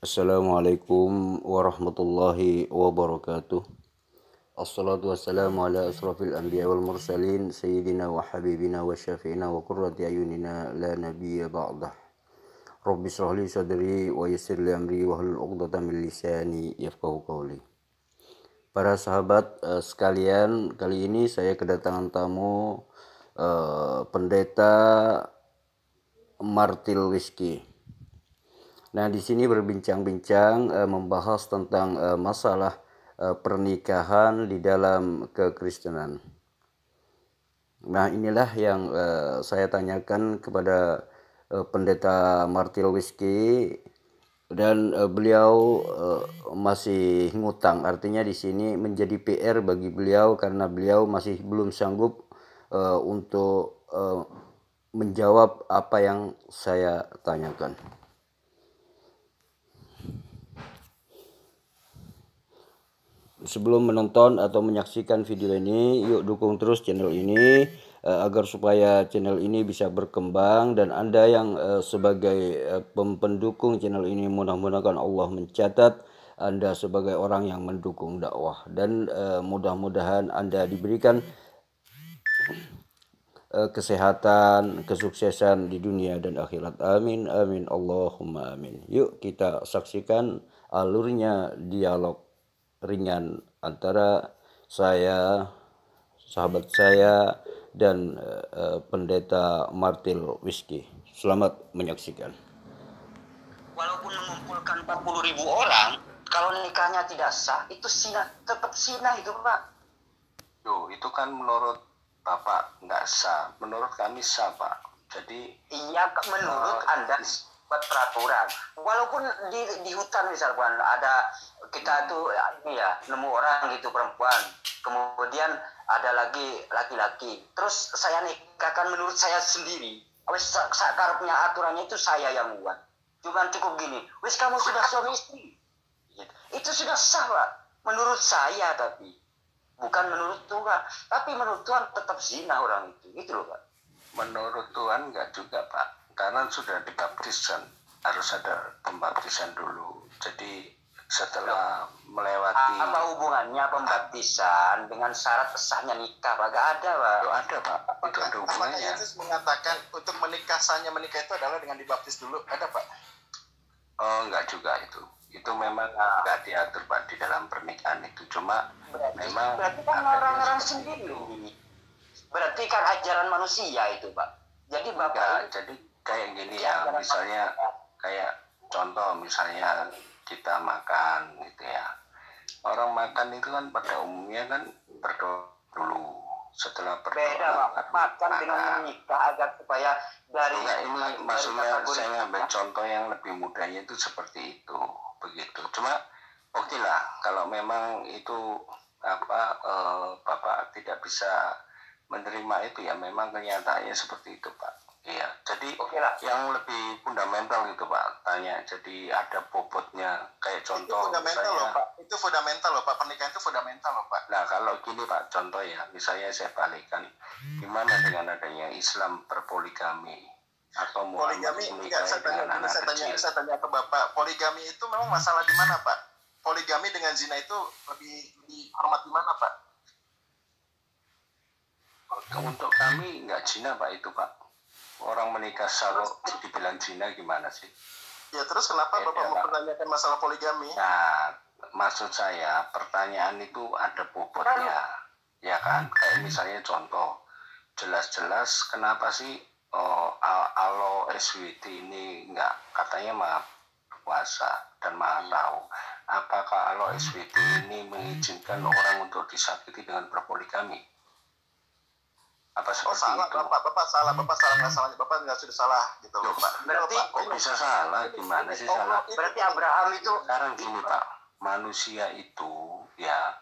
Assalamualaikum warahmatullahi wabarakatuh. Assalatu wassalamu ala asrafil anbiya wal mursalin sayyidina wa habibina wa syafi'ina wa qurrati ayunina la nabiyya ba'dah. Rabbi shrah li sadri wa yassir li amri wa hlul 'uqdatam min lisani yafqahu qawli. Para sahabat sekalian, kali ini saya kedatangan tamu pendeta Martil Rizky. Nah, di sini berbincang-bincang membahas tentang masalah pernikahan di dalam kekristenan. Nah, inilah yang saya tanyakan kepada pendeta Martil Rizky, dan beliau masih ngutang. Artinya di sini menjadi PR bagi beliau karena beliau masih belum sanggup untuk menjawab apa yang saya tanyakan. Sebelum menonton atau menyaksikan video ini, yuk dukung terus channel ini agar supaya channel ini bisa berkembang, dan Anda yang sebagai pendukung channel ini, mudah-mudahan Allah mencatat Anda sebagai orang yang mendukung dakwah, dan mudah-mudahan Anda diberikan kesehatan, kesuksesan di dunia dan akhirat. Amin, amin, Allahumma amin. Yuk kita saksikan alurnya dialog ringan antara saya, sahabat saya, dan pendeta Martil Rizky. Selamat menyaksikan. Walaupun mengumpulkan 40.000 orang, kalau nikahnya tidak sah, itu tetap zina itu, Pak. Itu kan menurut Bapak nggak sah, menurut kami sah, Pak. Jadi iya, menurut Anda buat peraturan. Walaupun di hutan misalkan ada kita tuh ya nemu orang gitu perempuan, kemudian ada lagi laki-laki, terus saya nikahkan menurut saya sendiri. Wes sakarepnya aturannya itu saya yang buat. Cuman cukup gini, wes kamu sudah suami istri, itu sudah sah, Pak. Menurut saya, tapi bukan menurut Tuhan. Tapi menurut Tuhan tetap zina orang itu, gitu loh, Pak. Menurut Tuhan nggak juga, Pak, karena sudah dibaptisan, harus ada pembaptisan dulu. Jadi setelah melewati, apa hubungannya pembaptisan dengan syarat sahnya nikah, Pak? Gak ada, Pak. Ada, Pak, itu ada hubungannya. Apakah Yesus mengatakan untuk menikah itu adalah dengan dibaptis dulu? Ada, Pak? Enggak juga itu memang nggak diatur, Pak, di dalam pernikahan itu. Cuma berarti kan orang-orang sendiri. Berarti kan ajaran manusia itu, Pak. Jadi Bapak jadi kayak gini ya, misalnya kayak contoh, misalnya kita makan gitu ya. Orang makan itu kan pada umumnya kan berdoa dulu. Setelah berdoa, beda, Pak. Makan dengan menikah agar supaya dari ini maksudnya saya ngambil contoh yang lebih mudahnya itu seperti itu, begitu. Cuma oke lah, kalau memang itu Bapak tidak bisa menerima itu, ya memang kenyataannya seperti itu, Pak. Iya, jadi yang lebih fundamental gitu, Pak, tanya. Jadi ada bobotnya, kayak contoh. Itu fundamental loh, Pak. Itu fundamental loh, Pak. Pernikahan itu fundamental loh, Pak. Nah, kalau gini, Pak, contoh ya, misalnya saya balikan, gimana dengan adanya Islam berpoligami atau poligami? Enggak, saya tanya ke Bapak, poligami itu memang masalah di mana, Pak? Poligami dengan zina itu lebih hormat di mana, Pak? Untuk kami nggak zina, Pak, itu, Pak. Orang menikah kalau dibilang zina gimana sih? Ya, terus kenapa Bapak mempertanyakan masalah poligami? Nah, maksud saya pertanyaan itu ada bobotnya, ya kan? Kayak misalnya contoh, jelas-jelas kenapa sih Alo SWT ini nggak, katanya maha puasa dan maha tahu. Apakah Alo SWT ini mengizinkan orang untuk disakiti dengan berpoligami? Apa seperti salah, itu? Bapak salah, Bapak nggak sudah salah gitu loh, Pak. Berarti kok bisa salah? Gimana sih salah? Berarti Abraham itu sekarang gini, Pak, manusia itu ya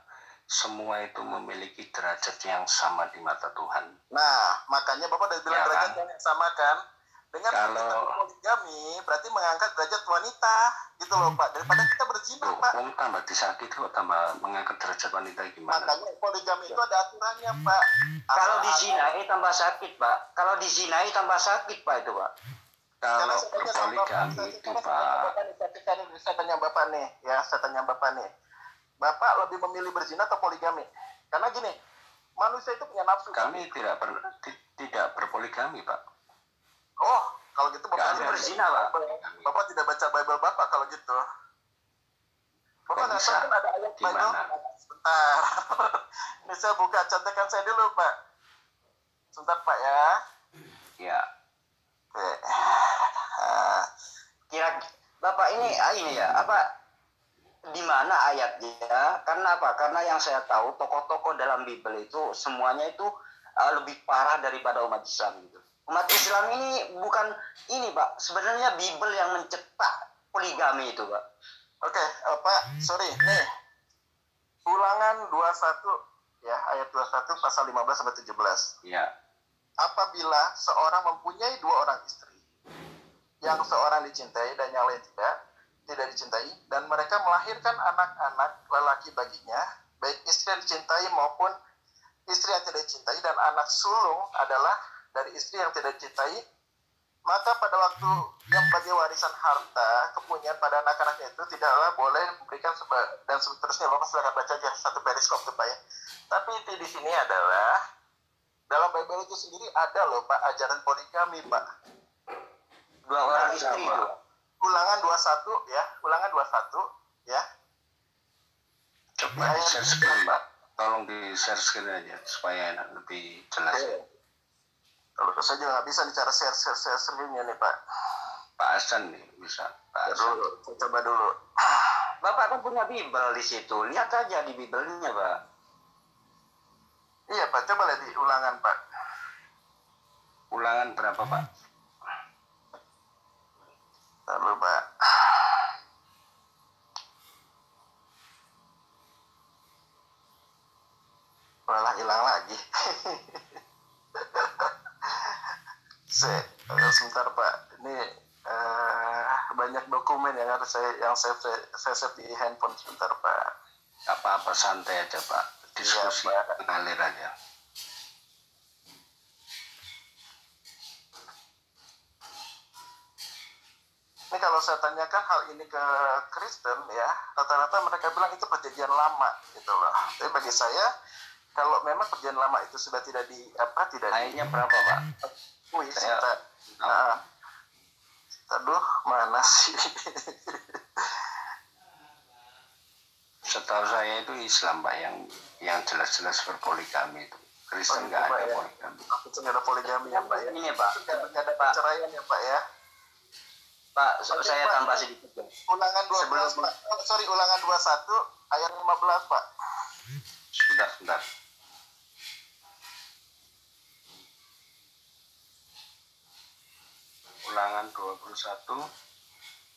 semua itu memiliki derajat yang sama di mata Tuhan. Nah, makanya Bapak udah bilang derajat yang sama kan? Dengan kalau poligami berarti mengangkat derajat wanita gitu loh, Pak, daripada kita berzina, Pak. Tambah disakiti kok tambah mengangkat derajat wanita gimana? Makanya poligami itu ada aturannya, Pak. Kalau dizinai tambah sakit, Pak. Kalau dizinai tambah sakit, Pak, itu, Pak. Kalau poligami itu Pak, saya tanya Bapak nih, ya, saya tanya Bapak nih. Bapak lebih memilih berzina atau poligami? Karena gini, manusia itu punya nafsu. kami tidak berpoligami Pak. Oh, kalau gitu Bapak tidak berzina, Pak. Bapak tidak baca Bible Bapak kalau gitu. Bapak nggak tahu kan ada ayat Bible? Sebentar. Ini saya buka, contekan saya dulu Pak. Sebentar Pak ya. Ya. Oke. Kira Bapak ini ya apa di mana ayatnya? Karena apa? Karena yang saya tahu tokoh-tokoh dalam Bible itu semuanya itu lebih parah daripada umat Islam gitu. Umat Islam ini bukan ini Pak, sebenarnya Bible yang mencetak poligami itu Pak. Oke, Pak, sorry nih. Ulangan 21 ya, ayat 21 pasal 15 sampai 17. Ya. Apabila seorang mempunyai 2 orang istri, yang seorang dicintai dan yang lain tidak dicintai, dan mereka melahirkan anak-anak lelaki baginya, baik istri yang dicintai maupun istri yang tidak dicintai, dan anak sulung adalah dari istri yang tidak dicintai, maka pada waktu yang bagi warisan harta kepunyaan pada anak-anaknya itu tidaklah boleh memberikan dan seterusnya. Bapak silakan baca aja satu periskop tuh Pak ya. Tapi inti di sini adalah dalam Bible itu sendiri ada loh Pak ajaran poligami Pak. 2 orang istri itu. Ulangan 21 ya, ulangan 21 ya. Coba di-share screen Pak. Tolong di-share screen aja supaya lebih jelas. Kalau saya juga nggak bisa bicara share screen-nya nih Pak. Pak Hasan nih bisa. Pak Hasan. Saya coba dulu. Bapak kan punya Bible di situ. Lihat aja di Bible-nya Pak. Iya Pak, coba lihat di ulangan Pak. Ulangan berapa Pak? Lalu Pak. Malah hilang lagi. Sebentar Pak. Ini banyak dokumen yang harus saya save di handphone. Sebentar Pak. Apa-apa santai aja Pak. Diskusi ngalir aja. Ini kalau saya tanyakan hal ini ke Kristen ya, rata-rata mereka bilang itu perjanjian lama gitu loh. Tapi bagi saya, kalau memang perjanjian lama itu sudah tidak Ayatnya berapa Pak? Aduh, mana sih? Setahu saya itu Islam Pak yang jelas-jelas berpoligami itu. Kristen nggak ada poligami. Nggak ada poligami ya Pak ya. Ini Pak. Nggak ada perceraian ya Pak ya. Pak, saya tambah sedikit. Ulangan 12 Pak. Sorry, ulangan 21 ayat 15 Pak. Sebentar. Ulangan 21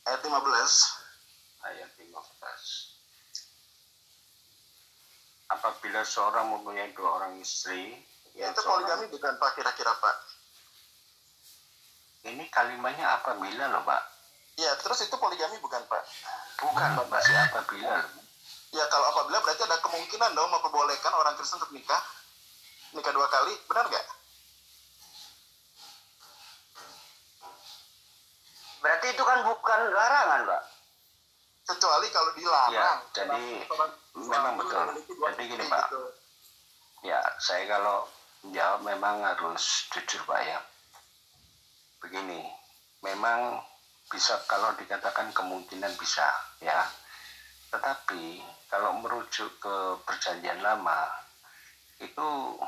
ayat 15. Ayat 15. Apabila seorang mempunyai 2 orang istri, Ya, itu poligami bukan Pak kira-kira Pak? Ini kalimatnya apabila loh Pak. Ya, terus itu poligami bukan Pak? Bukan, masih apabila loh. Ya, kalau apabila berarti ada kemungkinan dong memperbolehkan orang Kristen untuk nikah 2 kali, benar nggak? Berarti itu kan bukan larangan, Pak. Kecuali kalau dilarang. Ya, jadi memang betul. Jadi gini Pak. Ya, saya kalau jawab memang harus jujur Pak ya. Begini, memang bisa kalau dikatakan kemungkinan bisa ya. Tetapi kalau merujuk ke perjanjian lama itu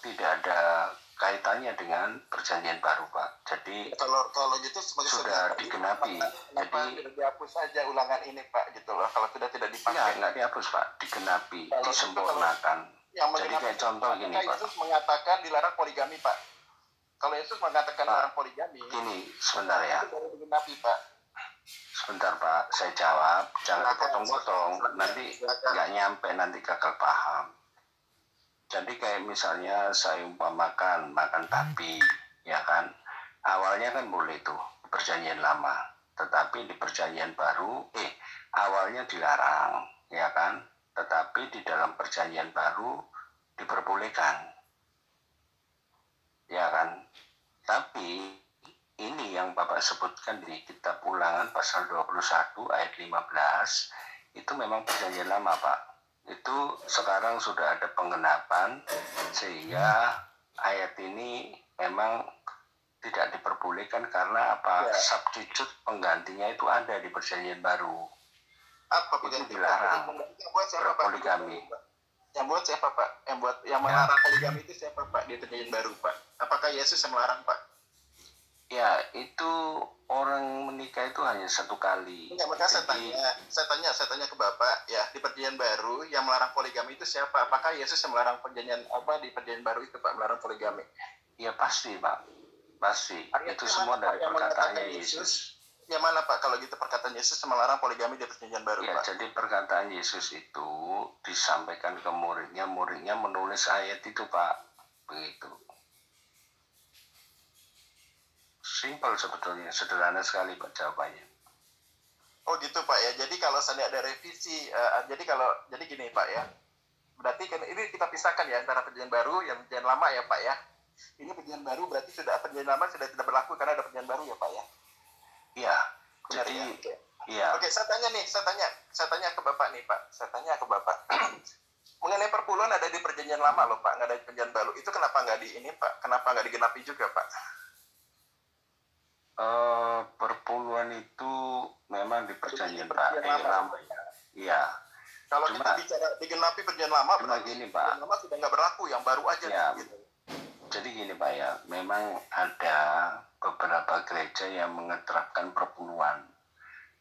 tidak ada kaitannya dengan perjanjian baru Pak. Jadi kalau gitu sudah digenapi. Jadi dihapus saja ulangan ini Pak gitu loh. Kalau sudah tidak dipakai. Ya nggak dihapus Pak, digenapi, disempurnakan. Jadi kayak contoh gini Pak. Yesus mengatakan dilarang poligami Pak. Kalau Yesus mengatakan dilarang poligami. Gini, sebentar ya. Itu baru digenapi Pak. Sebentar Pak, saya jawab. Jangan potong-potong. Nanti nggak nyampe, nanti gagal paham. Jadi kayak misalnya saya umpamakan makan babi, ya kan. Awalnya kan boleh tuh perjanjian lama. Tetapi di perjanjian baru, awalnya dilarang, ya kan. Tetapi di dalam perjanjian baru diperbolehkan. Ya kan. Tapi ini yang Bapak sebutkan di kitab Ulangan pasal 21 ayat 15 itu memang perjanjian lama Pak. Itu sekarang sudah ada penggenapan sehingga ayat ini memang tidak diperbolehkan karena apa? Ya. Substitut penggantinya itu ada di perjanjian baru. Apa Itu pengganti? dilarang. Yang buat siapa Pak? Berpoligami. Yang buat siapa Pak? Yang melarang poligami itu siapa Pak di perjanjian baru Pak? Apakah Yesus yang melarang Pak? Ya, itu orang menikah itu hanya satu kali. Enggak, maka saya tanya ke Bapak ya, di perjanjian baru yang melarang poligami itu siapa? Apakah Yesus yang melarang di perjanjian baru itu Pak, melarang poligami? Ya pasti Pak, pasti. Ayatnya Itu semua mana, Pak, dari yang perkataannya mengatakan Yesus. Yang mana Pak kalau gitu perkataan Yesus yang melarang poligami di perjanjian baru Ya, Pak? jadi perkataan Yesus itu disampaikan ke muridnya menulis ayat itu Pak, begitu. Simpel sebetulnya, sederhana sekali Pak jawabannya. Oh gitu Pak ya. Jadi kalau saya ada revisi, jadi gini Pak ya. Berarti kan ini kita pisahkan ya antara perjanjian baru yang perjanjian lama ya Pak ya. Ini perjanjian baru berarti perjanjian lama sudah tidak berlaku karena ada perjanjian baru ya Pak ya. Iya. Benar Jadi ya? iya. Oke, saya tanya ke Bapak nih Pak. Saya tanya ke Bapak. Mengenai perpuluhan ada di perjanjian lama loh Pak, nggak ada di perjanjian baru. Itu kenapa nggak di ini Pak? Kenapa nggak digenapi juga Pak? Perpuluhan itu memang di perjanjian lama. Iya. Kalau kita bicara digenapi perjanjian lama, berarti gini, Pak. perjanjian lama sudah nggak berlaku, yang baru aja. Ya, gitu. Jadi gini Pak ya, memang ada beberapa gereja yang mengeterapkan perpuluhan,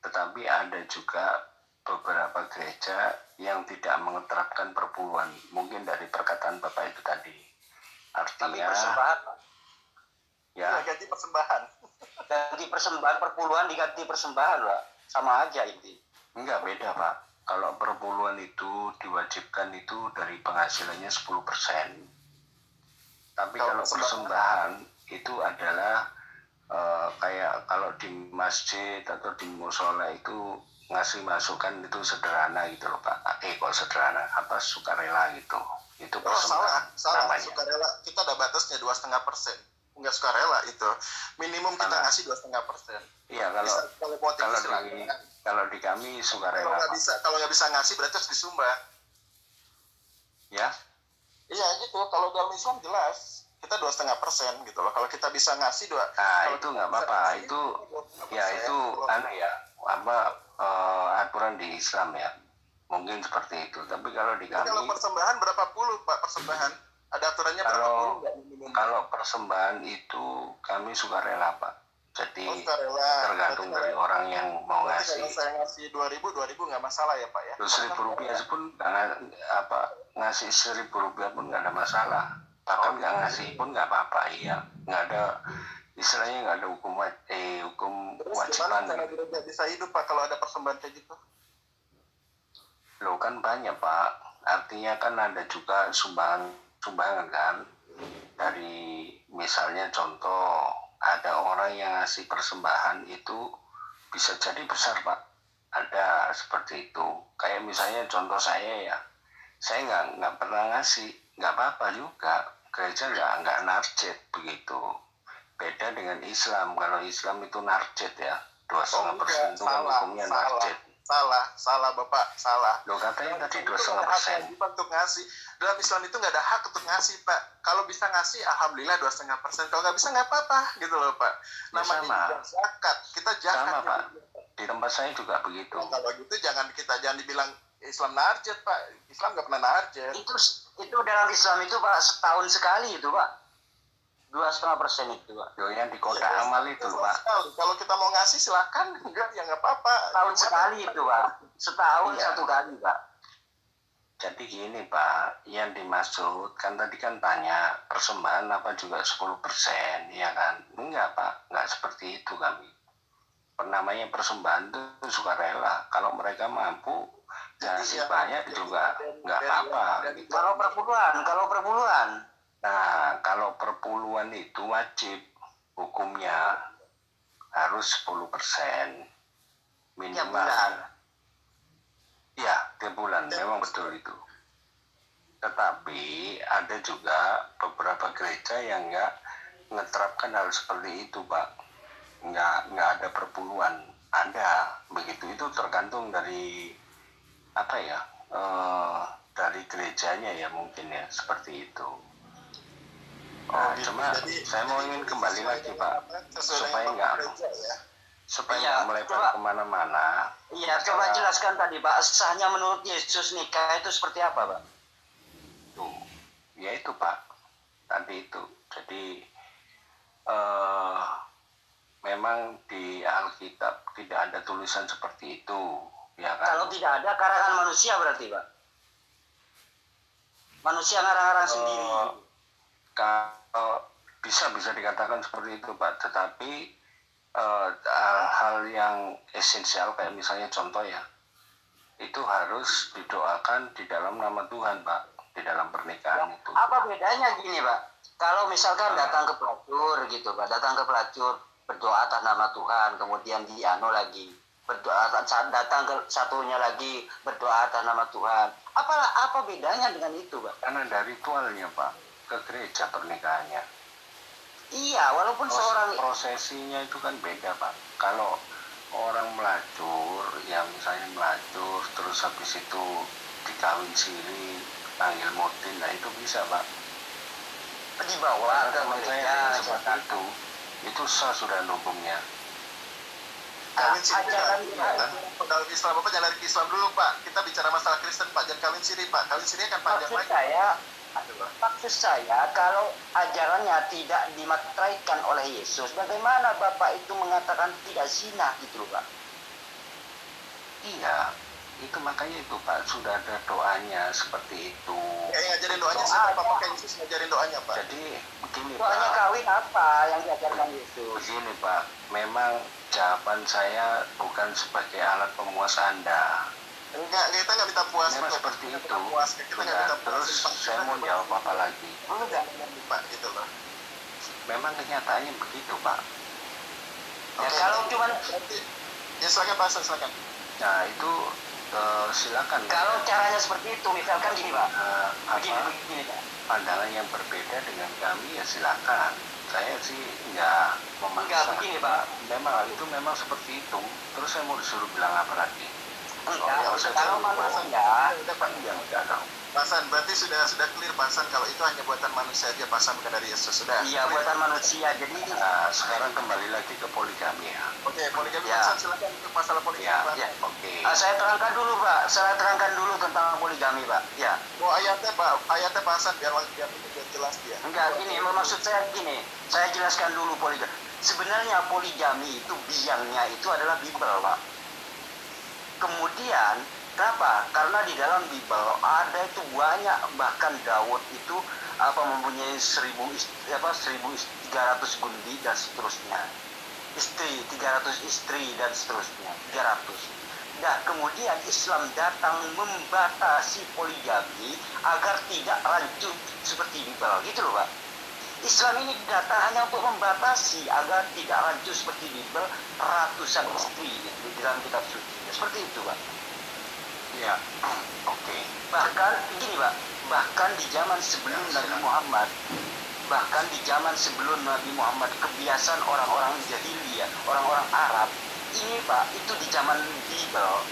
tetapi ada juga beberapa gereja yang tidak mengeterapkan perpuluhan. Mungkin dari perkataan Bapak itu tadi. Artinya, ya ganti persembahan. Ganti persembahan, perpuluhan diganti persembahan Pak. Sama aja ini. Enggak, beda Pak. Kalau perpuluhan itu diwajibkan itu dari penghasilannya 10%. Tapi kalau persembahan itu adalah kayak kalau di masjid atau di musola itu ngasih masukan itu sederhana gitu loh Pak. Kok sederhana, apa sukarela gitu. Itu persembahan. Salah. Namanya. Sukarela kita ada batasnya 2,5%. Enggak sukarela itu. Minimum kita ngasih 2,5%. Iya, kalau di kami sukarela. Kalau nggak bisa ngasih berarti harus disumbang. Ya. Iya gitu. Kalau dalam Islam jelas kita 2,5% gitu loh. Kalau kita bisa ngasih itu nggak apa-apa. Itu aturan di Islam ya. Mungkin seperti itu. Tapi kalau di kami. Kalau persembahan berapa puluh Pak persembahan? Ada aturannya berapa puluh? Kalau persembahan itu kami sukarela Pak. Jadi tergantung dari orang yang mau ngasih. Kalau saya ngasih 2.000 nggak masalah ya Pak ya? Rp1.000 pun ngasih Rp1.000 pun nggak ada masalah. Bahkan nggak ngasih pun nggak apa-apa ya. Nggak ada istilahnya, nggak ada hukum kewajiban. Terus gimana cara bisa hidup Pak kalau ada persembahan kayak gitu? Loh kan banyak Pak. Artinya kan ada juga sumbangan kan. Dari misalnya contoh ada orang yang ngasih persembahan itu bisa jadi besar Pak. Ada seperti itu. Kayak misalnya contoh saya ya. Saya nggak pernah ngasih, nggak apa-apa juga. Gereja nggak narjet begitu. Beda dengan Islam. Kalau Islam itu narjet ya. 2,5% itu kan hukumnya narjet. Salah Bapak, salah. Loh katanya tadi 2,5%. Untuk ngasih. Dalam Islam itu nggak ada hak untuk ngasih Pak. Kalau bisa ngasih, alhamdulillah 2,5%. Kalau nggak bisa nggak apa-apa gitu loh Pak. Namanya zakat. Kita zakat. Sama Pak. Di tempat saya juga begitu. Nah, kalau gitu jangan dibilang Islam narjet Pak. Islam nggak pernah narjet. Itu dalam Islam itu Pak setahun sekali itu Pak. 2,5% itu Pak. Yang di kota amal itu Pak. Kalau kita mau ngasih silakan, enggak ya nggak apa-apa. Setahun sekali itu Pak. Setahun satu kali Pak. Jadi gini Pak, yang dimaksud kan tadi kan tanya persembahan apa juga 10%, ya kan? Enggak Pak, enggak seperti itu kami. Namanya persembahan itu sukarela. Kalau mereka mampu ngasih banyak juga nggak apa-apa. Gitu. Kalau perpuluhan. Nah, kalau perpuluhan itu wajib hukumnya harus 10% minimal. Ya, tiap bulan memang betul itu. Tetapi ada juga beberapa gereja yang nggak menerapkan hal seperti itu, Pak. nggak ada perpuluhan. Ada begitu, itu tergantung dari apa ya, dari gerejanya ya mungkin ya, seperti itu. Gitu. Cuma Jadi, saya mau ingin kembali lagi Pak, supaya nggak Iya, melebar coba. kemana-mana. Iya, coba jelaskan tadi Pak, sahnya menurut Yesus nikah itu seperti apa Pak? Tuh, ya itu Pak, tadi itu. Jadi memang di Alkitab tidak ada tulisan seperti itu, ya kan? Kalau tidak ada karangan manusia berarti Pak? Manusia ngarang-ngarang sendiri. Kalau bisa dikatakan seperti itu Pak, tetapi hal-hal yang esensial kayak misalnya contoh ya, itu harus didoakan di dalam nama Tuhan Pak, di dalam pernikahan itu. Apa bedanya gini Pak? Kalau misalkan datang ke pelacur gitu Pak, datang ke pelacur berdoa atas nama Tuhan, kemudian lagi berdoa, datang ke satunya lagi berdoa atas nama Tuhan. Apa bedanya dengan itu Pak? Karena dari ritualnya Pak, ke gereja pernikahannya. Iya, walaupun seorang prosesinya itu kan beda Pak. Kalau orang melacur, ya misalnya melacur, terus habis itu dikawin siri, panggil mutin, nah itu bisa Pak. dibawa ke Teman saya gereja yang seperti itu sah sudah hukumnya. Kawin siri ajaran dalam Islam, Bapak jangan dari Islam dulu Pak. Kita bicara masalah Kristen Pak, jangan kawin siri Pak. Kawin siri kan panjang lagi. Maksud saya kalau ajarannya tidak dimateraikan oleh Yesus, bagaimana Bapak itu mengatakan tidak zina gitu Pak? Iya, itu makanya itu Pak, sudah ada doanya seperti itu. Ngajarin doanya siapa Pak? Pakai Yesus ngajarin doanya Pak. Jadi begini doanya Pak, kawin apa yang diajarkan Yesus? begini Pak, memang jawaban saya bukan sebagai alat pemuas Anda. Enggak, kita nggak minta puas. Memang seperti itu. Kita nggak minta puas. Terus saya mau jawab apa lagi? Enggak, Pak, gitu loh. Memang kenyataannya begitu Pak. Ya kalau cuman ya silakan Pak, silakan. Nah itu silakan. Kalau caranya seperti itu, misalkan gini Pak, begini Pak. Pandangan yang berbeda dengan kami ya silakan. Saya sih nggak memaksa. Enggak begini Pak. Memang hal itu memang seperti itu. Terus saya mau disuruh bilang apa lagi? Kalau manusia, Enggak tahu. Pasan, berarti sudah clear Pasan kalau itu hanya buatan manusia aja, Pasan bukan dari Yesus, sudah. iya buatan manusia. Jadi Sekarang kembali lagi ke poligami ya. Oke, poligami Ya. Pasan silakan untuk masalah poligami. Ya, oke. saya terangkan dulu Pak, saya terangkan dulu tentang poligami Pak. Ya. Oh ayatnya Pak, ayatnya Pasan biar jelas dia. Enggak, gini, maksud saya gini, saya jelaskan dulu poligami. Sebenarnya poligami itu biangnya itu adalah Bible, Pak. Kemudian, kenapa? Karena di dalam Bible ada itu banyak, bahkan Daud itu mempunyai 1.300 gundi dan seterusnya. 300 istri dan seterusnya, 300. Nah, kemudian Islam datang membatasi poligami agar tidak lanjut seperti Bible, gitu loh Pak. Islam ini datang hanya untuk membatasi agar tidak lanjut seperti Bible ratusan istri gitu, di dalam kitab suci. Seperti itu Pak. Ya, oke. Bahkan begini Pak, bahkan di zaman sebelum Nabi Muhammad, kebiasaan orang-orang jahiliyah, orang-orang Arab ini Pak, itu di zaman Bible,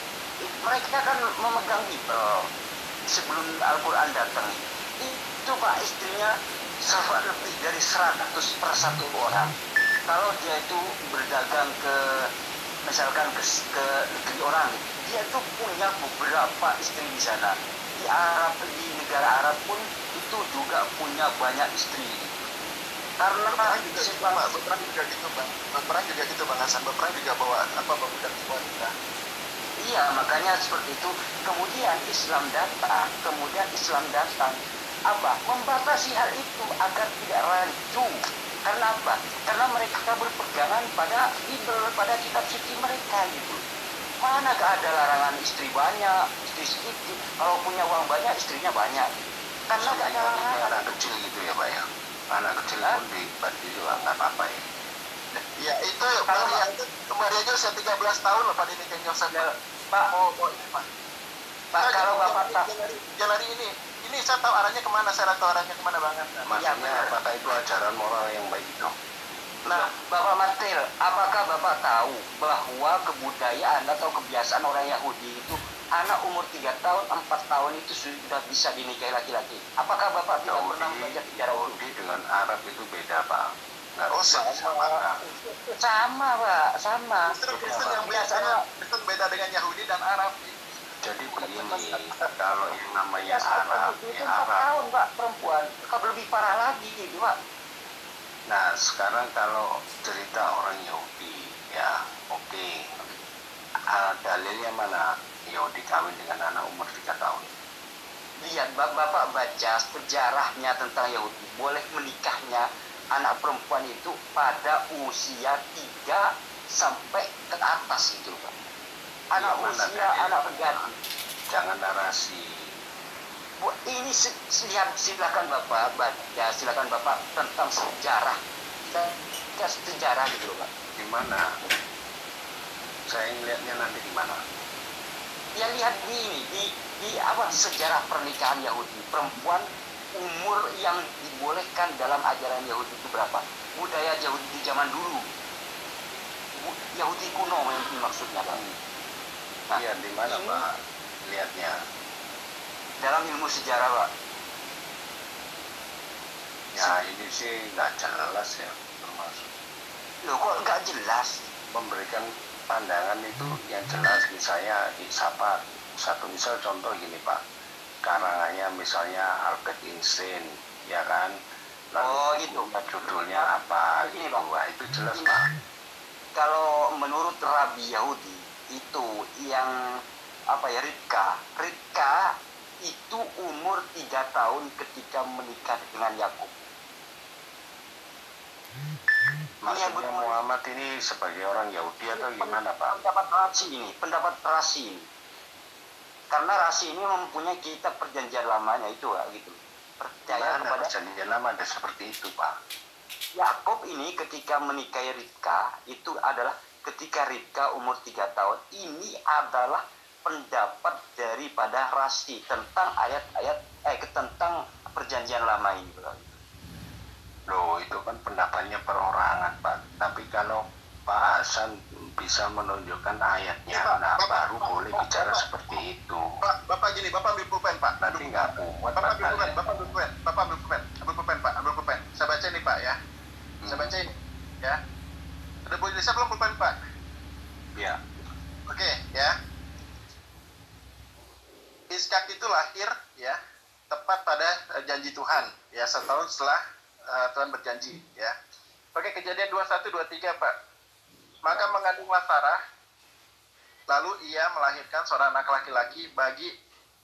mereka kan memegang Bible sebelum Al-Quran datang. Itu Pak, istrinya lebih dari 100 per satu orang. Kalau dia itu berdagang misalkan ke negeri orang, dia itu punya beberapa istri di sana. Di negara Arab pun itu juga punya banyak istri. Karena berperang juga gitu Pak, berperang juga gitu Bang Hasan, berperang juga bawa budak wanita. Iya, makanya seperti itu. Kemudian Islam datang membatasi hal itu agar tidak rancu. Karena apa? Karena mereka berpegangan pada Bible, pada kitab suci mereka gitu. Manakah ada larangan istri banyak, istri sedikit? Kalau punya uang banyak, istrinya banyak. Karena nggak ada larangan. Anak kecil gitu ya Pak ya. Anak kecil pun dibagi juga nggak apa-apa ya. Ya itu Maria aja usia 13 tahun loh Pak dinikahin Yosef. Pak, ini Pak. Pak kalau Bapak Jalan ini saya tahu arahnya kemana, saya tahu arahnya kemana banget. Maksudnya apakah itu ajaran moral yang baik itu? Nah, Bapak Martil, apakah Bapak tahu bahwa kebudayaan atau kebiasaan orang Yahudi itu anak umur 3 tahun, 4 tahun itu sudah bisa dinikahi laki-laki? Apakah Bapak tidak pernah membaca sejarah itu? Yahudi dengan Arab itu beda, Pak. Nggak Oh, bisa disamakan. Sama, Pak, sama. Kristen yang Kristen beda dengan Yahudi dan Arab. Jadi begini, kalau yang namanya Arab, Itu ya 4 Arab. tahun, Pak, perempuan. Kalau lebih parah lagi gitu, Pak. Nah, sekarang kalau cerita orang Yahudi, ya oke. Dalilnya mana? Yahudi kawin dengan anak umur 3 tahun. Lihat, Bapak baca sejarahnya tentang Yahudi. Boleh menikahnya anak perempuan itu pada usia 3 sampai ke atas gitu, Pak. Anak Mana usia, dalil? anak gadis. Jangan narasi. Ini silakan Bapak baca, silakan Bapak tentang sejarah. Kita sejarah gitu loh, Pak. Di mana? Saya ngeliatnya nanti di mana? Ya lihat di ini, di apa sejarah pernikahan Yahudi. Perempuan umur yang dibolehkan dalam ajaran Yahudi itu berapa? Budaya Yahudi di zaman dulu. Yahudi kuno yang maksudnya, Pak. Nah, Iya, di mana, ini Pak? Lihatnya. dalam ilmu sejarah, Pak. Ya, ini sih nggak jelas ya, termasuk. Loh, kok nggak jelas? Memberikan pandangan itu yang jelas, misalnya siapa satu misal contoh gini Pak, karangannya misalnya Albert Einstein, ya kan, lalu gitu. judulnya apa Begini, gitu. Pak. Wah, itu jelas Pak. Kalau menurut Rabi Yahudi itu yang apa ya, Ribka itu umur 3 tahun ketika menikah dengan Yakub. Maksudnya Muhammad ini sebagai orang Yahudi atau gimana Pak? Pendapat rasi ini. Karena rasi ini mempunyai kitab perjanjian lamanya itu, Pak, gitu. Percaya Mana kepada perjanjian lama ada seperti itu Pak? Yakub ini ketika menikahi Ribka itu adalah ketika Ribka umur 3 tahun. Ini adalah pendapat daripada rasi tentang ayat-ayat tentang perjanjian lama ini, Pak. Loh, itu kan pendapatnya perorangan Pak. Tapi kalau Pak Hasan bisa menunjukkan ayatnya, nah baru boleh bicara seperti itu. Pak, Bapak gini, Bapak ambil pulpen, Pak. Nanti nggak muat Bapak ambil Pak. pulpen, Bapak ambil pulpen, Bapak ambil pulpen, Pak, ambil pulpen. Saya baca ini, Pak, ya. Saya baca ini, ya. Ada boleh desa belum pulpen, Pak? Ya. Oke, ya. Iskak itu lahir, ya, tepat pada janji Tuhan, ya, setahun setelah Tuhan berjanji, ya. Oke, Kejadian 21, 23, Pak. Maka mengandunglah Sarah, lalu ia melahirkan seorang anak laki-laki bagi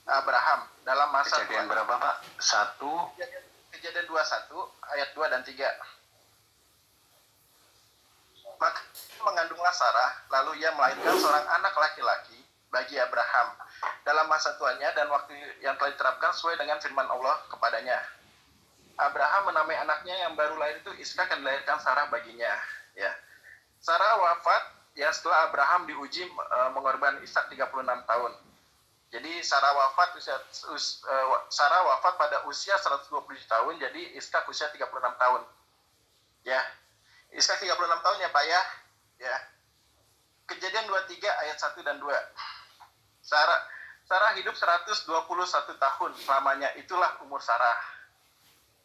Abraham dalam masa Kejadian berapa Pak? 1. Kejadian 21 ayat 2 dan 3. Maka mengandunglah Sarah, lalu ia melahirkan seorang anak laki-laki bagi Abraham dalam masa tuanya dan waktu yang telah diterapkan sesuai dengan firman Allah kepadanya. Abraham menamai anaknya yang baru lahir itu Ishak, yang dilahirkan Sarah baginya. Ya. Sarah wafat ya setelah Abraham diuji mengorbankan Ishak 36 tahun. Jadi Sarah wafat pada usia 120 tahun, jadi Ishak usia 36 tahun. Ya. Ishak 36 tahun ya Pak ya. Ya. Kejadian 23 ayat 1 dan 2. Sarah hidup 121 tahun selamanya, itulah umur Sarah.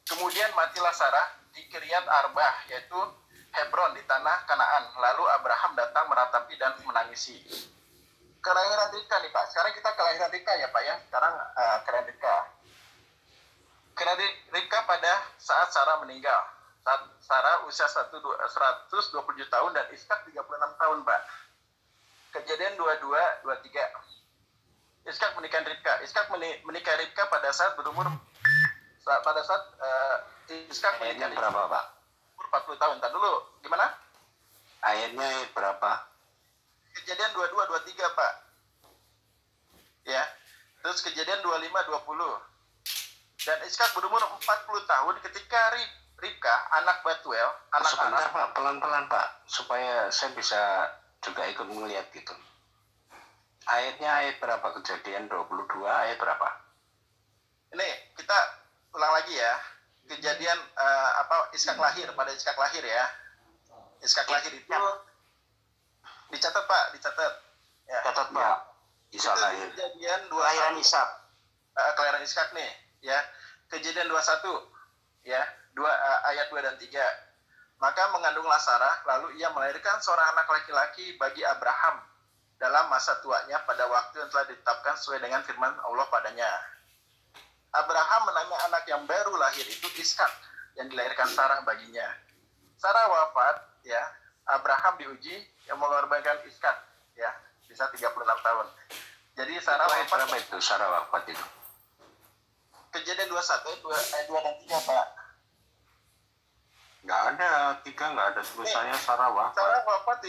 Kemudian matilah Sarah di Kiryat Arbah, yaitu Hebron di tanah Kanaan. Lalu Abraham datang meratapi dan menangisi. Kelahiran Ribka nih Pak. Sekarang kita kelahiran Ribka ya Pak ya. Sekarang kelahiran Ribka. Kelahiran Ribka pada saat Sarah meninggal. Saat Sarah usia 127 tahun dan Ishak 36 tahun Pak. Kejadian 22, 23. Ishak menikahi Ribka. Ishak menikahi Ribka pada saat berumur Ishak Ayatnya menikahi berapa Pak? umur 40 tahun. Ntar dulu, gimana? Ayatnya berapa? Kejadian 22, 23 Pak. Ya. Terus kejadian 25, 20. Dan Ishak berumur 40 tahun ketika Ribka, anak Batuel, anak Sebentar Arab. Pak, pelan-pelan Pak, supaya saya bisa juga ikut melihat gitu. Ayatnya ayat berapa? Kejadian 22 ayat berapa? Ini kita ulang lagi ya. Kejadian Ishak lahir, pada Ishak lahir ya. Iskak lahir itu dicatat Pak, dicatat. Ya. Catat Ya, Pak. Ishak Itu lahir. kejadian Kelahiran 21 Ishak. kelahiran Iskak nih, ya. Kejadian 21 ya, ayat 2 dan 3. Maka mengandunglah Sarah, lalu ia melahirkan seorang anak laki-laki bagi Abraham dalam masa tuanya pada waktu yang telah ditetapkan sesuai dengan firman Allah padanya. Abraham menamai anak yang baru lahir itu Ishak yang dilahirkan Sarah baginya. Sarah wafat, ya. Abraham diuji yang mengorbankan Ishak, ya, bisa 36 tahun. Jadi Sarah Ayat wafat. berapa itu Sarah wafat itu? Kejadian 21 ayat 2 dan 3 Pak. Nggak ada, 3 nggak ada tulisannya Sarah wafat. Sarah wafat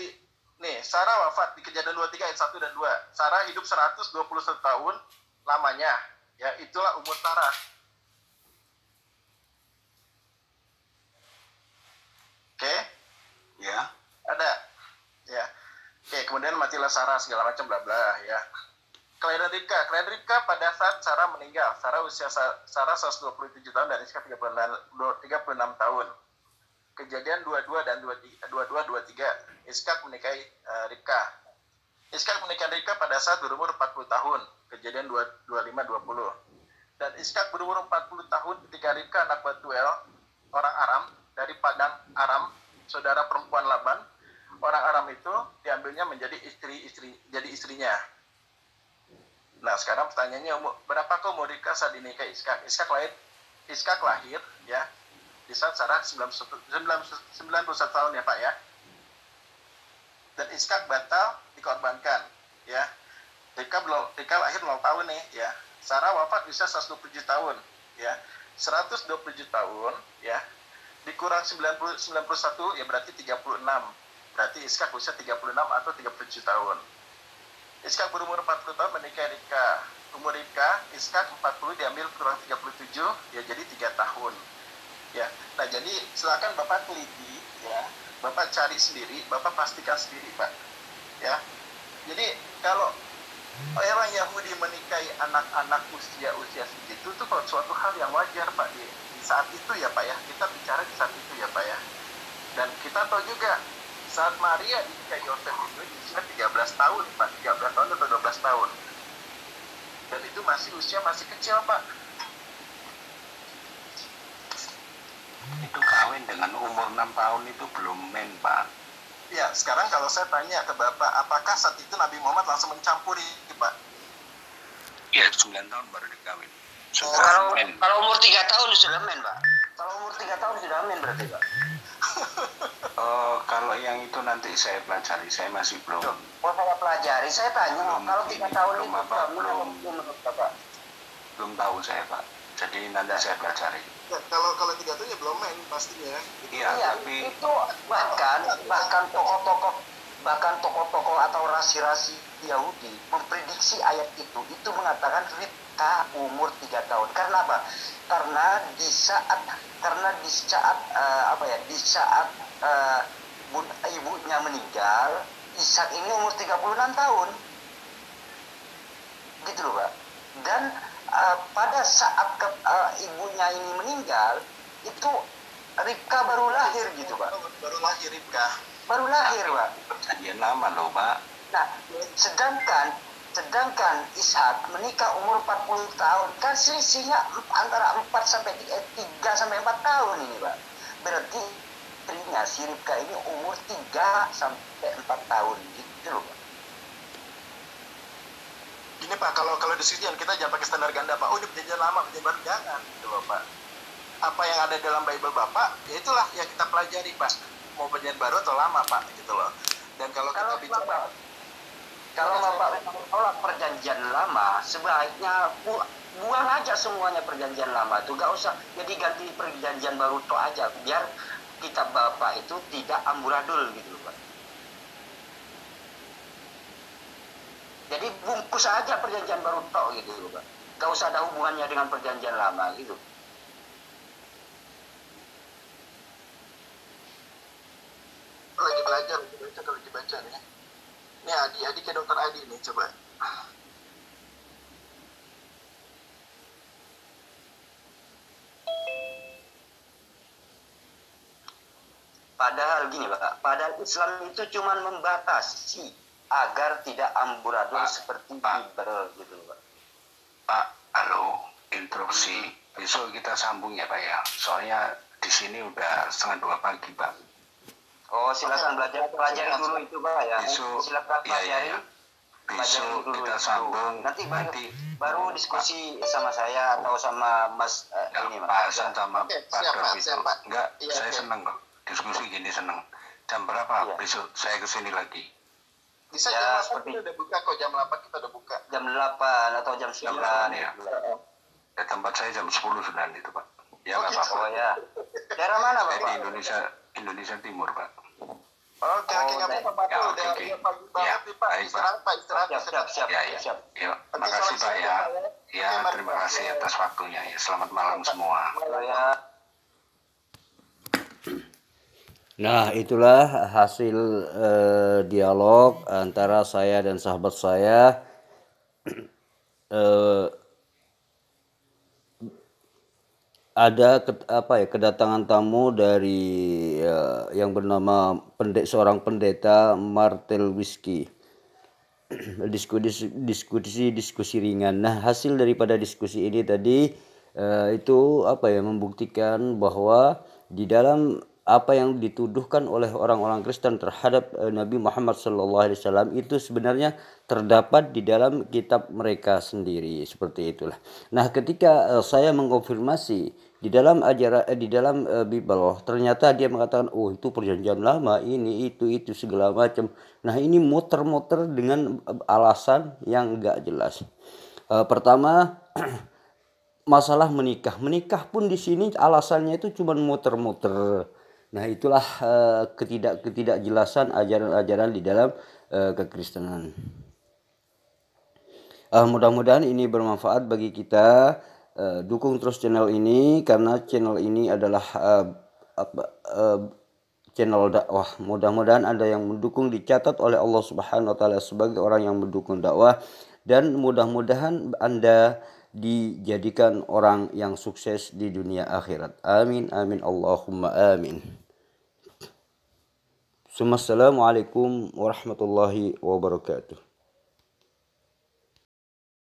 Sarah wafat di Kejadian 23 ayat 1 dan 2. Sarah hidup 121 tahun lamanya. Ya, itulah umur Sarah. Oke? Ya. Ada. Ya. Oke, kemudian matilah Sarah segala macam bla bla ya. Kelahiran Ribka pada saat Sarah meninggal. Usia Sarah 127 tahun dan Iskak 36 tahun. Kejadian 22 dan 23. Iskak menikahi Ribka. Iskak menikahi Ribka pada saat berumur 40 tahun. Kejadian 25-20. Dan Iskak berumur 40 tahun ketika Ribka anak Batuel, orang Aram, dari Padang Aram, saudara perempuan Laban. Orang Aram itu diambilnya menjadi istrinya. Nah, sekarang pertanyaannya, berapakah umur Ribka saat dinikahi Iskak? Iskak lahir ya di saat Sarah 91 tahun ya Pak ya. Dan Iskak batal dikorbankan ya. Ribka lahir 0 tahun nih ya. Sarah wafat bisa 127 tahun ya. 127 tahun ya. Dikurang 91 ya berarti 36. Berarti Iskak usia 36 atau 37 tahun. Iskak berumur 40 tahun menikahi Ribka. Umur Ribka, Iskak 40 diambil kurang 37 ya jadi 3 tahun. Ya. Nah, jadi silakan Bapak teliti ya. Bapak cari sendiri, Bapak pastikan sendiri, Pak. Ya. Jadi kalau orang Yahudi menikahi anak-anak usia segitu itu suatu hal yang wajar, Pak, di saat itu ya, Pak ya. Kita bicara di saat itu ya, Pak ya. Dan kita tahu juga saat Maria dinikahi Yosef itu usia 13 tahun, Pak, 13 tahun atau 12 tahun. Dan itu usia masih kecil, Pak. Itu kawin dengan umur 6 tahun itu belum men, Pak. Ya, sekarang kalau saya tanya ke Bapak, apakah saat itu Nabi Muhammad langsung mencampuri, Pak? Iya, 9 tahun baru dikawin. Kalau umur 3 tahun sudah men, Pak. Kalau umur 3 tahun sudah men berarti, Pak. Kalau yang itu nanti saya pelajari, saya masih belum. Kalau saya pelajari, saya tanya, kalau 3 tahun itu menurut Bapak? Belum tahu saya, Pak. Jadi nanti saya pelajari. Ya, kalau 3 tahun ya belum main pastinya. Iya, Iya, tapi itu bahkan tokoh-tokoh atau rasi-rasi Yahudi memprediksi ayat itu mengatakan Ribka umur 3 tahun. Karena apa? Karena di saat ibunya meninggal, Ishak ini umur 36 tahun. Gitu loh, Pak. Dan pada saat ibunya ini meninggal, itu Ribka baru lahir gitu, Pak. Baru lahir Ribka. Baru lahir, Pak. perjanjian lama loh, Pak. Nah, sedangkan Ishak menikah umur 40 tahun, kan selisihnya antara 3 sampai 4 tahun ini, Pak. Berarti istrinya si Ribka ini umur 3 sampai 4 tahun gitu loh, Pak. Gini Pak, kalau di sini kita jangan pakai standar ganda Pak. Oh, ini perjanjian lama, perjanjian baru, jangan gitu loh Pak. Apa yang ada dalam Bible Bapak, ya itulah yang kita pelajari Pak. Mau perjanjian baru atau lama Pak, gitu loh. Dan kalau kita bicara, kalau Bapak menolak perjanjian lama, sebaiknya buang aja semuanya perjanjian lama itu, gak usah jadi ganti perjanjian baru toh aja, biar kitab Bapak itu tidak amburadul gitu loh, Pak. Jadi bungkus aja perjanjian baru toh gitu loh, Pak. Gak usah ada hubungannya dengan perjanjian lama gitu. lagi belajar, lagi baca nih. Ini Adi ke dokter Adi nih, coba. Pak Padahal gini Pak, padahal Islam itu cuma membatasi agar tidak amburadul seperti Bible gitu Pak. Pak, halo, interupsi. Besok kita sambung ya Pak ya. Soalnya di sini udah 1:30 pagi Pak. Oh silakan pelajari dulu itu Pak ya. Besok, Silakan pelajari. ya. Besok kita sambung. Nanti baru diskusi sama saya atau sama Mas ini Mas. Pak Hasan sama Oke, Pak siap, Pak, Dor itu. siap, Pak. Enggak, Iya, saya oke. seneng kok. Diskusi gini seneng. Jam berapa? Iya. Besok saya kesini lagi. Bisa Ya, jam 8 seperti- kita udah buka kok, jam 8 kita udah buka. Jam 8 atau jam 9 ya. Ya, tempat saya jam 10 sudah itu Pak. Ya Oh, nggak gitu. apa-apa. Oh ya. Daerah mana Saya di Bapak? Indonesia Timur Pak. Oke, nggak baik. apa-apa Pak. Ya, Udah oke. udah pagi Ya, banget nih Pak. baik, Pak. Istirahat Pak, istirahat. Siap. Ya. Siap. Ya, Nanti makasih sore Pak ya. Pak, ya. Ya, Oke, mari, terima Pak. kasih atas waktunya ya. Selamat malam semua. Oh ya. Nah, itulah hasil dialog antara saya dan sahabat saya. Ada kedatangan tamu dari yang bernama seorang pendeta Martel Whisky. Diskusi ringan. Nah, hasil daripada diskusi ini tadi itu membuktikan bahwa di dalam apa yang dituduhkan oleh orang-orang Kristen terhadap Nabi Muhammad SAW itu sebenarnya terdapat di dalam kitab mereka sendiri, seperti itulah. Nah, ketika saya mengkonfirmasi di dalam Bible, ternyata dia mengatakan, oh itu perjanjian lama, ini itu segala macam. Nah, ini muter-muter dengan alasan yang enggak jelas. Pertama, masalah menikah pun di sini alasannya itu cuma muter-muter. Nah, itulah ketidakjelasan ajaran-ajaran di dalam kekristenan. Mudah-mudahan ini bermanfaat bagi kita. Dukung terus channel ini karena channel ini adalah channel dakwah. Mudah-mudahan Anda yang mendukung dicatat oleh Allah Subhanahu wa taala sebagai orang yang mendukung dakwah, dan mudah-mudahan Anda dijadikan orang yang sukses di dunia akhirat. Amin amin Allahumma amin. Assalamualaikum warahmatullahi wabarakatuh.